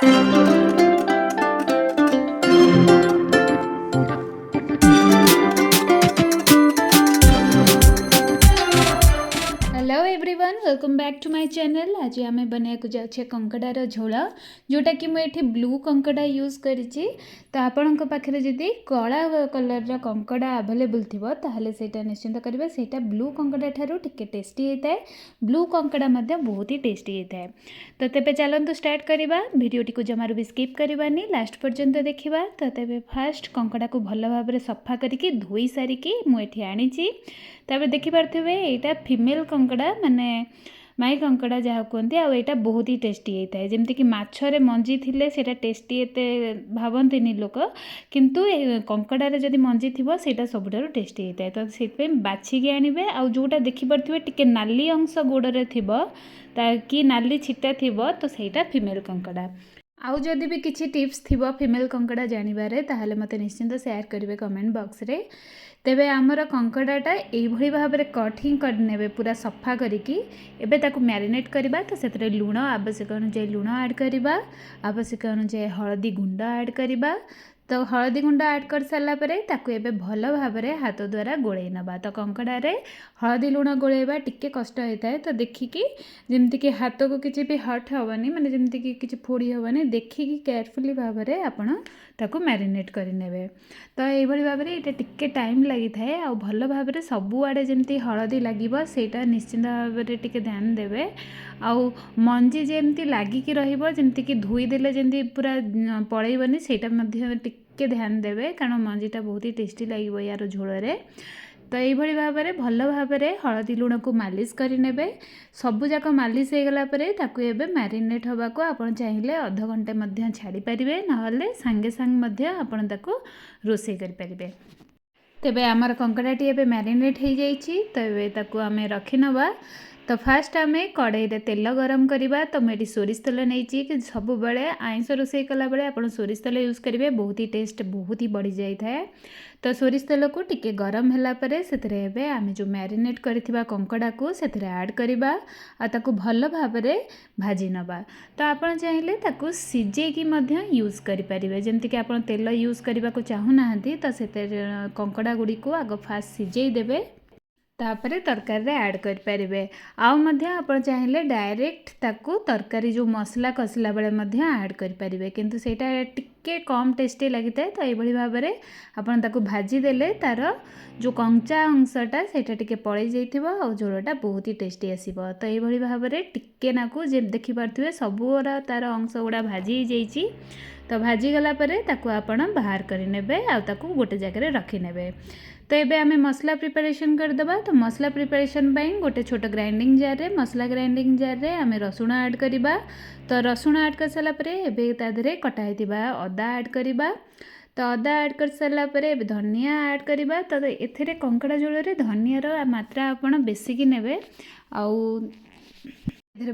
Hello everyone, welcome back to my channel. आज आम बनाया जाऊे कंकड़ार झोल, जोटा कि मुझे ब्लू कंकड़ा यूज करी। तो आपण पाखे जदि कला कलर कंकड़ा आवेलेबल थी ताहले सेटा निश्चिंत करेंगे। सेटा ब्लू कंकड़ा ठारू टिके टेस्टी होता है। ब्लू कंकड़ा बहुत ही टेस्टी होता है। तो तेरे चलतु स्टार्ट करवा। भिडटी को जमार भी स्किप करवानी, लास्ट पर्यंत देखा। तो तेरे फास्ट कंकड़ा को भल भाव सफा करके धोई सारिकी मुझे आनी। तापर देखिपे यहाँ फीमेल कंकड़ा माने माई कंकड़ा जहाँ कहते आईटा बहुत ही टेस्टी होता है। जमती कि माछरे मंजी थिले सेटा टेस्टी एते भावंतिनी लोक, किंतु कंकड़ारे जदि मंजी थी सेटा सबुठारु टेस्टी होता है। तो से बाछिकी आनिबे। आ जोटा देखिपे टिके नाली अंश गोड़े थी कि नाली छिटा थी तो सेटा फीमेल कंकड़ा। आउ जदि भी किसी टिप्स थी फीमेल कंकड़ा जानिबारे ताहले मते निश्चिंत शेयर करेंगे कमेंट बॉक्स रे। तेबे आमर कंकड़ाटा यही भाव में कट ही करने पूरा सफा करिकी एबे ताकू मैरिनेट करबा। तो से लुण आवश्यक अनुसार लुण ऐड करबा, आवश्यक अनुसार हळदी गुंड ऐड करबा। तो हळदी गुंड ऐड कर सारा ताकू एबे भल भाव में हाथ द्वारा गोले नबा। तो कंकड़े हळदी लुण गोलेबा टिके कष्ट होता है। तो देखिकी जमती कि हाथ को किसी भी हर्ट हेनी, माने जमती कि किसी फोड़ी हेनी, देखिकी केयरफुली भाव में आपण ताकू मैरिनेट करने। तो यही भाव में ये टिके टाइम लगी थाए। आ भल भाव में सबुआड़े जमती हळदी लगे सेटा निश्चिंत भाव में टिके ध्यान देवे। आउ मंजी जमती लागिकी रहिबो, जमती कि धोईदेले जमती पूरा पड़ेबनी सेटा मध्य टिके ध्यान देवे, कारण मंजीटा बहुत ही टेस्टी लगे यार झोल। तो यही भाव में भल भाव में हळदी लुण को मालिश करे। सबुजाक मालिश हो गला मैरिनेट होगा को आप चाहिए अध घंटे छाड़ी पारे, ना सांगे सांगे आपन ताकू रोसे करें। तेबे आमर कंकड़ाटी एबे मैरिनेट हो जाइए। तो ये ताकू आम रखी नवा। तो फास्ट आम कड़ाई रे तेल गरम करवा। तो मुझे सोरिष तेल नहीं कि सब बेले आइंस रोसे कला बेले आप सोरिष तेल यूज करेंगे, बहुत ही टेस्ट बहुत ही बढ़ी जाए। तो सोरिष तेल को टिके गरम है से आम जो मैरिनेट करथिबा कंकड़ा को से ऐड करवा। ताकू भल भाव में भाजी नवा। तो आपन चाहिए ताकू सिजेकी यूज करें, जमती कि आप तेल यूज करने को चाहूना तो से कंकड़ा गुड़ी को आग फास्ट सिझे देवे, तापर तरकारी रे ऐड करें। आप चाहिए डायरेक्ट ताकू तरकारी जो मसला कसला बेले ऐड करें, किंतु सेटा टिके कम टेस्टी लगी था। तो यही भाव में आपन ताकू भाजी देले तार जो कंचा अंशटा सेटा टिके पड़े जाइथिबो आ झोलटा बहुत ही टेस्टी आसीबो। तो यही भाव में टिके नाकू जे देखि पारथिबे सबुरा तार अंश गुड़ा भाजी जाइछि। तो भाजी गला परे ताकू आपण बाहर करि नेबे आ ताकू गोटे जगह रखि नेबे। तो ये आम मसला प्रिपरेशन करदे। तो मसला प्रिपरेशन गोटे छोट ग्राइंडिंग जार रे मसला ग्राइंडिंग जार रे आम रसुण ऐड करवा। तो रसुण ऐड कर सारा तादरे कटाई अदा ऐड करवा। तो अदा ऐड कर सारा धनिया ऐड करवा। तो एथिरे कंकड़ा झोल धनियार मात्रा आपण बेसिकी नेबे। आउ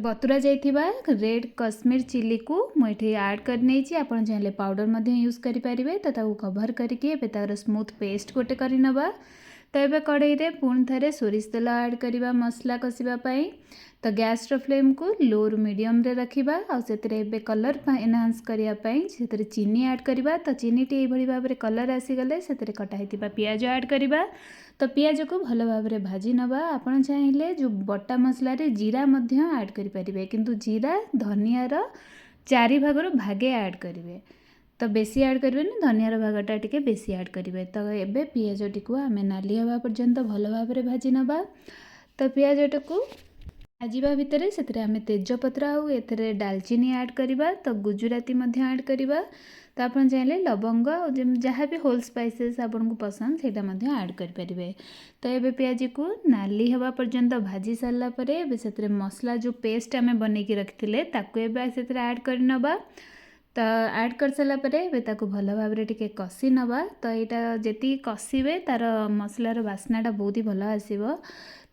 बतुरा जाइथिबा रेड कश्मीर चिली को मुझे ऐड करने आप चाहिए पाउडर यूज करें। तो ताऊ कभर करके तार स्मूथ पेस्ट गोटे करनवा। तो ये कड़ाई रे पुणी थे सोरिष तेल ऐड करवा मसला कषापी। तो गैस फ्लेम को लो रु मीडियम रे रखिबा। आ से कलर एनहांस करने से चीनी ऐड करवा। तो चीनी टी यही भाव में कलर आसीगले से कटाई पियाज ऐड करवा। तो पियाज को भल भाव में भाजी नवा। आपन चाहिए जो बटा मसला रे जीरा ऐड करें, किंतु जीरा धनियार 4 भागर भागे ऐड करेंगे। तो बेसी ऐड करें धनियार भागटा टिके बेसी ऐड करेंगे। तो एबे पियाज टी को आम नाली हवा पर्यंत भल भाव में भाजी नवा। तो पियाज टी को भाजवा भितर से आम तेजपत्र आउ एथरे डालचीनी ऐड करवा। तो गुजराती ऐड करवा। तो आप चाहिए लवंग जहाँ भी होल स्पाइसेस आपन को पसंद से ऐड करें। तो ये पियाज को नाली हवा पर्यंत भाजी सारापर से मसला जो पेस्ट आम बनईकी रखी से ऐड करनवा। तो ऐड कर सारापर भल भाव में टिके कषि नवा। तो यहाँ जी कषिबे तार मसलार बास्नाटा बहुत ही भल आसीबो।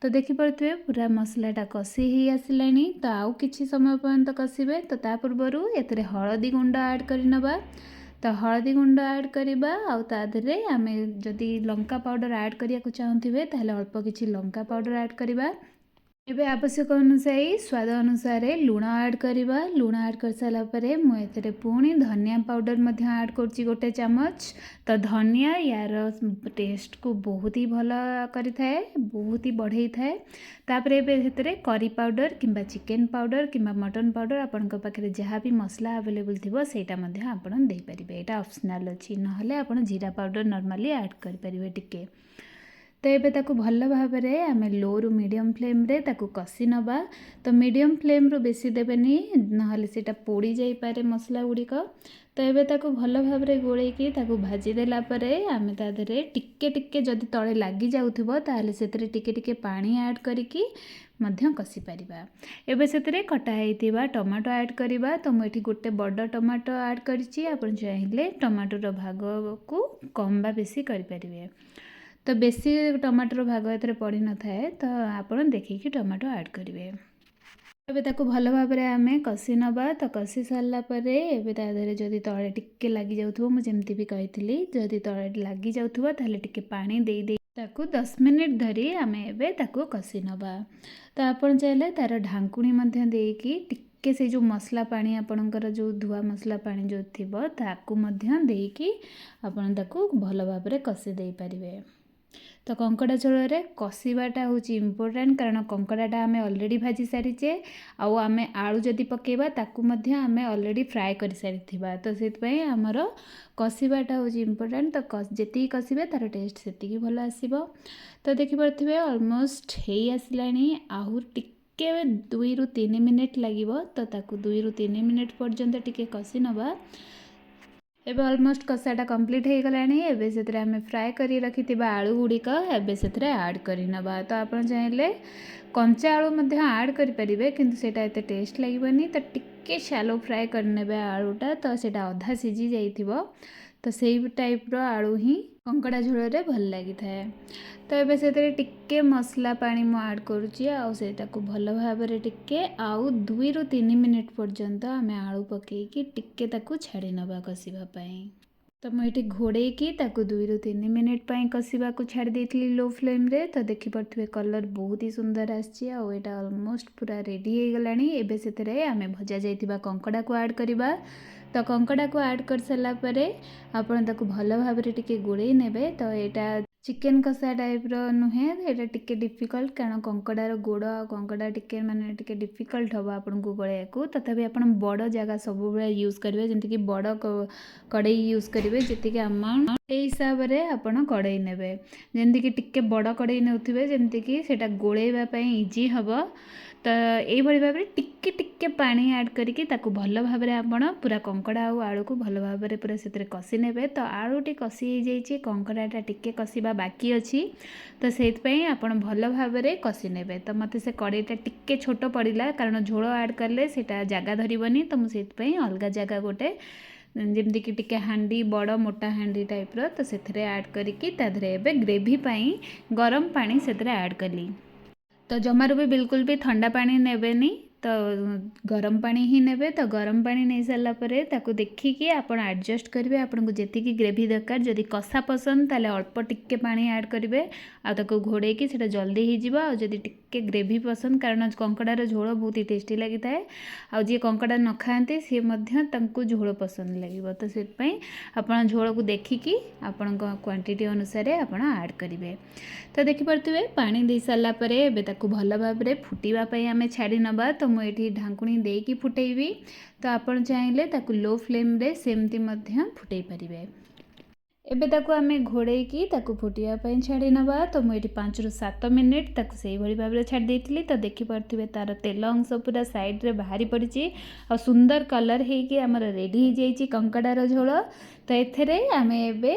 तो देखिपे पूरा मसलाटा कषि ही आसलानी। तो आउ किछि समय पर्यंत कषिबे। तो ता पूर्वरु एतरे हळदी गुंड ऐड करनवा। तो हळदी गुंड ऐड करवा। आउ तादरे आमे जदि लंका पाउडर ऐड करिया को चाहूथिबे ताहले अल्प किछि लंका पाउडर ऐड करवा। ଏବେ ଆବଶ୍ୟକ ଅନୁସାରେ ସ୍ୱାଦ ଅନୁସାରେ ଲୁଣ ଆଡ଼୍ କରିବା। ଲୁଣ ଆଡ଼୍ କରିସାରିଲା ପରେ ମୁଁ ଏଥିରେ ପୁଣି ଧନିଆ ପାଉଡ଼ର ମଧ୍ୟ ଆଡ଼୍ କରୁଛି 1 ଚାମଚ। ତ ଧନିଆ ୟାର ଟେଷ୍ଟକୁ ବହୁତ ହି ଭଲ କରିଥାଏ, ବହୁତ ହି ବଢ଼େଇଥାଏ। ତାପରେ ଏବେ ସେଥିରେ କରି ପାଉଡ଼ର କିମ୍ବା ଚିକେନ ପାଉଡ଼ର କିମ୍ବା ମଟନ ପାଉଡ଼ର ଆପଣଙ୍କ ପାଖରେ ଯାହା ବି ମସଲା ଆଭେଲେବୁଲ୍ ଥିବ ସେଇଟା ମଧ୍ୟ ଆପଣ ଦେଇପାରିବେ। ଏଇଟା ଅପସନାଲ୍ ଅଛି, ନହେଲେ ଆପଣ ଜିରା ପାଉଡ଼ର ନର୍ମାଲି ଆଡ଼୍ କରିପାରିବେ ଟିକେ। ତ ଏବେ ତାକୁ ଭଲ ଭାବରେ ଆମେ ଲୋରୁ ମିଡ଼ିୟମ୍ ଫ୍ଲେମ୍ରେ ତାକୁ କଷି ନେବା। ତ ମିଡ଼ିୟମ୍ ଫ୍ଲେମ୍ରୁ ବେଶୀ ଦେବେନି, ନହେଲେ ସେଇଟା ପୋଡ଼ି ଯାଇପାରେ ମସଲା ଗୁଡ଼ିକ। ତ ଏବେ ତାକୁ ଭଲ ଭାବରେ ଗୋଳେଇକି ତାକୁ ଭାଜି ଦେଲା ପରେ ଆମେ ତା ଦେହରେ ଟିକେ ଟିକେ ଯଦି ତଳେ ଲାଗି ଯାଉଥିବ ତାହେଲେ ସେଥିରେ ଟିକେ ଟିକେ ପାଣି ଆଡ଼୍ କରିକି ମଧ୍ୟ କଷିପାରିବା। ଏବେ ସେଥିରେ କଟା ହେଇଥିବା ଟମାଟୋ ଆଡ଼୍ କରିବା। ତ ମୁଁ ଏଠି ଗୋଟେ ବଡ଼ ଟମାଟୋ ଆଡ଼୍ କରିଛି, ଆପଣ ଚାହିଁଲେ ଟମାଟୋର ଭାଗକୁ କମ୍ ବା ବେଶୀ କରିପାରିବେ। ତ ବେଶୀ ଟମାଟୋର ଭାଗ ଏଥିରେ ପଡ଼ିନଥାଏ, ତ ଆପଣ ଦେଖିକି ଟମାଟୋ ଆଡ଼୍ କରିବେ। ଏବେ ତାକୁ ଭଲ ଭାବରେ ଆମେ କଷି ନେବା। ତ କଷି ସାରିଲା ପରେ ଏବେ ତା ଦେହରେ ଯଦି ତଳେ ଟିକେ ଲାଗିଯାଉଥିବ, ମୁଁ ଯେମିତି ବି କହିଥିଲି, ଯଦି ତଳେ ଲାଗିଯାଉଥିବ ତାହେଲେ ଟିକେ ପାଣି ଦେଇ ତାକୁ 10 ମିନିଟ୍ ଧରି ଆମେ ଏବେ ତାକୁ କଷି ନେବା। ତ ଆପଣ ଚାହିଁଲେ ତା'ର ଢାଙ୍କୁଣୀ ମଧ୍ୟ ଦେଇକି ଟିକେ ସେଇ ଯେଉଁ ମସଲା ପାଣି ଆପଣଙ୍କର ଯେଉଁ ଧୁଆ ମସଲା ପାଣି ଯେଉଁ ଥିବ ତାକୁ ମଧ୍ୟ ଦେଇକି ଆପଣ ତାକୁ ଭଲ ଭାବରେ କଷି ଦେଇପାରିବେ। ତ କଙ୍କଡ଼ା ଝୋଳରେ କଷିବାଟା ହେଉଛି ଇମ୍ପୋର୍ଟାଣ୍ଟ, କାରଣ କଙ୍କଡ଼ାଟା ଆମେ ଅଲରେଡ଼ି ଭାଜି ସାରିଛେ, ଆଉ ଆମେ ଆଳୁ ଯଦି ପକାଇବା ତାକୁ ମଧ୍ୟ ଆମେ ଅଲରେଡ଼ି ଫ୍ରାଏ କରିସାରିଥିବା। ତ ସେଥିପାଇଁ ଆମର କଷିବାଟା ହେଉଛି ଇମ୍ପୋର୍ଟାଣ୍ଟ। ତ ଯେତିକି କଷିବେ ତା'ର ଟେଷ୍ଟ ସେତିକି ଭଲ ଆସିବ। ତ ଦେଖିପାରୁଥିବେ ଅଲମୋଷ୍ଟ ହେଇ ଆସିଲାଣି, ଆହୁରି ଟିକେ 2ରୁ 3 ମିନିଟ୍ ଲାଗିବ। ତ ତାକୁ 2ରୁ 3 ମିନିଟ୍ ପର୍ଯ୍ୟନ୍ତ ଟିକେ କଷି ନେବା। ଏବେ ଅଲମୋଷ୍ଟ କଷାଟା କମ୍ପ୍ଲିଟ୍ ହେଇଗଲାଣି। ଏବେ ସେଥିରେ ଆମେ ଫ୍ରାଏ କରି ରଖିଥିବା ଆଳୁ ଗୁଡ଼ିକ ଏବେ ସେଥିରେ ଆଡ଼୍ କରିନେବା। ତ ଆପଣ ଚାହିଁଲେ କଞ୍ଚା ଆଳୁ ମଧ୍ୟ ଆଡ଼୍ କରିପାରିବେ, କିନ୍ତୁ ସେଇଟା ଏତେ ଟେଷ୍ଟ ଲାଗିବନି। ତ ଟିକେ ଶ୍ୟାଲୋ ଫ୍ରାଏ କରିନେବେ ଆଳୁଟା, ତ ସେଇଟା ଅଧା ସିଝି ଯାଇଥିବ। ତ ସେଇ ଟାଇପ୍ର ଆଳୁ ହିଁ କଙ୍କଡ଼ା ଝୋଳରେ ଭଲ ଲାଗିଥାଏ। ତ ଏବେ ସେଥିରେ ଟିକେ ମସଲା ପାଣି ମୁଁ ଆଡ଼୍ କରୁଛି, ଆଉ ସେଇଟାକୁ ଭଲ ଭାବରେ ଟିକେ ଆଉ 2ରୁ 3 ମିନିଟ୍ ପର୍ଯ୍ୟନ୍ତ ଆମେ ଆଳୁ ପକାଇକି ଟିକେ ତାକୁ ଛାଡ଼ି ନେବା କଷିବା ପାଇଁ। ତ ମୁଁ ଏଠି ଘୋଡ଼େଇକି ତାକୁ 2ରୁ 3 ମିନିଟ୍ ପାଇଁ କଷିବାକୁ ଛାଡ଼ି ଦେଇଥିଲି ଲୋ ଫ୍ଲେମ୍ରେ। ତ ଦେଖିପାରୁଥିବେ କଲର୍ ବହୁତ ହି ସୁନ୍ଦର ଆସିଛି, ଆଉ ଏଇଟା ଅଲମୋଷ୍ଟ ପୁରା ରେଡ଼ି ହେଇଗଲାଣି। ଏବେ ସେଥିରେ ଆମେ ଭଜା ଯାଇଥିବା କଙ୍କଡ଼ାକୁ ଆଡ଼୍ କରିବା। ତ କଙ୍କଡ଼ାକୁ ଆଡ଼୍ କରିସାରିଲା ପରେ ଆପଣ ତାକୁ ଭଲ ଭାବରେ ଟିକେ ଗୋଳେଇ ନେବେ। ତ ଏଇଟା ଚିକେନ କଷା ଟାଇପ୍ର ନୁହେଁ, ଏଇଟା ଟିକେ ଡିଫିକଲ୍ଟ, କାରଣ କଙ୍କଡ଼ାର ଗୋଡ଼ ଆଉ କଙ୍କଡ଼ା ଟିକେ ଡିଫିକଲ୍ଟ ହେବ ଆପଣଙ୍କୁ ଗୋଳେଇବାକୁ। ତଥାପି ଆପଣ ବଡ଼ ଜାଗା ସବୁବେଳେ ୟୁଜ୍ କରିବେ, ଯେମିତିକି ବଡ଼ କଡ଼େଇ ୟୁଜ୍ କରିବେ। ଯେତିକି ଆମାଉଣ୍ଟ ସେଇ ହିସାବରେ ଆପଣ କଡ଼େଇ ନେବେ, ଯେମିତିକି ଟିକେ ବଡ଼ କଡ଼େଇ ନେଉଥିବେ, ଯେମିତିକି ସେଇଟା ଗୋଳେଇବା ପାଇଁ ଇଜି ହେବ। ତ ଏଇଭଳି ଭାବରେ ଟିକେ ଟିକେ ପାଣି ଆଡ଼୍ କରିକି ତାକୁ ଭଲ ଭାବରେ ଆପଣ ପୁରା କଙ୍କଡ଼ା ଆଉ ଆଳୁକୁ ଭଲ ଭାବରେ ପୁରା ସେଥିରେ କଷି ନେବେ। ତ ଆଳୁଟି କଷି ହେଇଯାଇଛି, କଙ୍କଡ଼ାଟା ଟିକେ କଷିବା ବାକି ଅଛି। ତ ସେଇଥିପାଇଁ ଆପଣ ଭଲ ଭାବରେ କଷି ନେବେ। ତ ମୋତେ ସେ କଡ଼େଇଟା ଟିକେ ଛୋଟ ପଡ଼ିଲା, କାରଣ ଝୋଳ ଆଡ଼୍ କଲେ ସେଇଟା ଜାଗା ଧରିବନି। ତ ମୁଁ ସେଇଥିପାଇଁ ଅଲଗା ଜାଗା ଗୋଟେ, ଯେମିତିକି ଟିକେ ହାଣ୍ଡି, ବଡ଼ ମୋଟା ହାଣ୍ଡି ଟାଇପ୍ର, ତ ସେଥିରେ ଆଡ଼୍ କରିକି ତା ଦେହରେ ଏବେ ଗ୍ରେଭି ପାଇଁ ଗରମ ପାଣି ସେଥିରେ ଆଡ଼୍ କଲି। ତ ଜମାରୁ ବି ବିଲକୁଲ ବି ଥଣ୍ଡା ପାଣି ନେବେନି, ତ ଗରମ ପାଣି ହିଁ ନେବେ। ତ ଗରମ ପାଣି ନେଇ ସାରିଲା ପରେ ତାକୁ ଦେଖିକି ଆପଣ ଆଡ଼ଜଷ୍ଟ କରିବେ ଆପଣଙ୍କୁ ଯେତିକି ଗ୍ରେଭି ଦରକାର। ଯଦି କଷା ପସନ୍ଦ ତାହେଲେ ଅଳ୍ପ ଟିକେ ପାଣି ଆଡ଼୍ କରିବେ, ଆଉ ତାକୁ ଘୋଡ଼େଇକି ସେଇଟା ଜଲ୍ଦି ହେଇଯିବ। ଆଉ ଯଦି ଟିକେ ଗ୍ରେଭି ପସନ୍ଦ, କାରଣ କଙ୍କଡ଼ାର ଝୋଳ ବହୁତ ହି ଟେଷ୍ଟି ଲାଗିଥାଏ, ଆଉ ଯିଏ କଙ୍କଡ଼ା ନ ଖାଆନ୍ତି ସିଏ ମଧ୍ୟ ତାଙ୍କୁ ଝୋଳ ପସନ୍ଦ ଲାଗିବ। ତ ସେଥିପାଇଁ ଆପଣ ଝୋଳକୁ ଦେଖିକି ଆପଣଙ୍କ କ୍ୱାଣ୍ଟିଟି ଅନୁସାରେ ଆପଣ ଆଡ଼୍ କରିବେ। ତ ଦେଖିପାରୁଥିବେ ପାଣି ଦେଇ ସାରିଲା ପରେ ଏବେ ତାକୁ ଭଲ ଭାବରେ ଫୁଟିବା ପାଇଁ ଆମେ ଛାଡ଼ି ନେବା। ତ ମୁଁ ଏଠି ଢାଙ୍କୁଣୀ ଦେଇକି ଫୁଟେଇବି। ତ ଆପଣ ଚାହିଁଲେ ତାକୁ ଲୋ ଫ୍ଲେମ୍ରେ ସେମିତି ମଧ୍ୟ ଫୁଟେଇ ପାରିବେ। ଏବେ ତାକୁ ଆମେ ଘୋଡ଼େଇକି ତାକୁ ଫୁଟିବା ପାଇଁ ଛାଡ଼ି ନେବା। ତ ମୁଁ ଏଠି 5ରୁ 7 ମିନିଟ୍ ତାକୁ ସେଇଭଳି ଭାବରେ ଛାଡ଼ି ଦେଇଥିଲି। ତ ଦେଖିପାରୁଥିବେ ତା'ର ତେଲ ଅଂଶ ପୁରା ସାଇଡ଼୍ରେ ବାହାରି ପଡ଼ିଛି, ଆଉ ସୁନ୍ଦର କଲର୍ ହେଇକି ଆମର ରେଡ଼ି ହେଇଯାଇଛି କଙ୍କଡ଼ାର ଝୋଳ। ତ ଏଥିରେ ଆମେ ଏବେ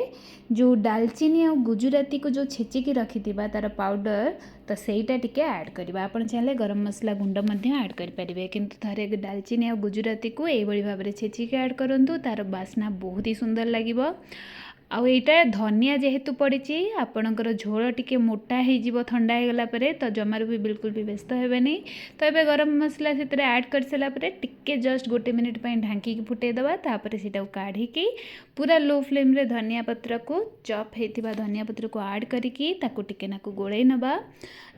ଯେଉଁ ଡାଲଚିନି ଆଉ ଗୁଜୁରାତିକୁ ଯେଉଁ ଛେଚିକି ରଖିଥିବା ତା'ର ପାଉଡ଼ର, ତ ସେଇଟା ଟିକେ ଆଡ଼୍ କରିବା। ଆପଣ ଚାହିଁଲେ ଗରମ ମସଲା ଗୁଣ୍ଡ ମଧ୍ୟ ଆଡ଼୍ କରିପାରିବେ, କିନ୍ତୁ ଥରେ ଡାଲଚିନି ଆଉ ଗୁଜୁରାତିକୁ ଏଇଭଳି ଭାବରେ ଛେଚିକି ଆଡ଼୍ କରନ୍ତୁ, ତା'ର ବାସ୍ନା ବହୁତ ହି ସୁନ୍ଦର ଲାଗିବ। आउ एटा धनिया जेहेतु पड़ी आपणकर झोल टिके मोटा हो ठंडा हो गला तो जमार भी बिल्कुल भी व्यस्त हेबेनी। तो ये गरम मसला से ऐड कर सारा टिके जस्ट गोटे मिनिट ढांकी फुटेदवा तापर से काढ़ी पूरा लो फ्लेम रे धनिया पत्र को चॉप होता धनिया पत्र को ऐड करिकी टिके नाकु गोड़े नबा।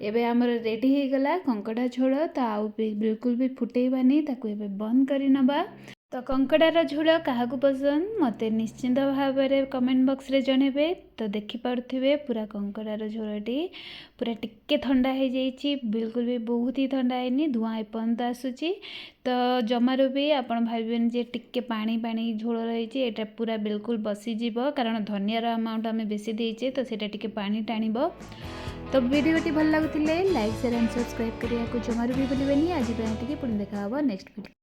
एबे आमर रेडी हो गला कंकड़ा झोल। तो आउ बिल्कुल भी फुटेबानी ताकू एबे बंद करी नबा। तो कंकड़ार झोल क्या पसंद मत निश्चिंत भाव में कमेंट बॉक्स रे जनइबे। तो देखिपे पूरा कंकड़ार झोलटी पूरा टिके ठंडा हो जाइए बिल्कुल भी बहुत ही ठंडा है धुआं एपर्यंत आसूची। तो जमारू भी आपड़ भावें जे टिके पानी पानी झोल रही है पूरा बिल्कुल बसीज कारण धनियार अमाउंट आम बेसी देचे तो सेटा टिके पानी टाणिब। तो वीडियोटी भल लगुले लाइक शेयर एंड सब्सक्राइब करने को जमारू भी भूलें। आज पुणी देखा नेक्स्ट वीडियो।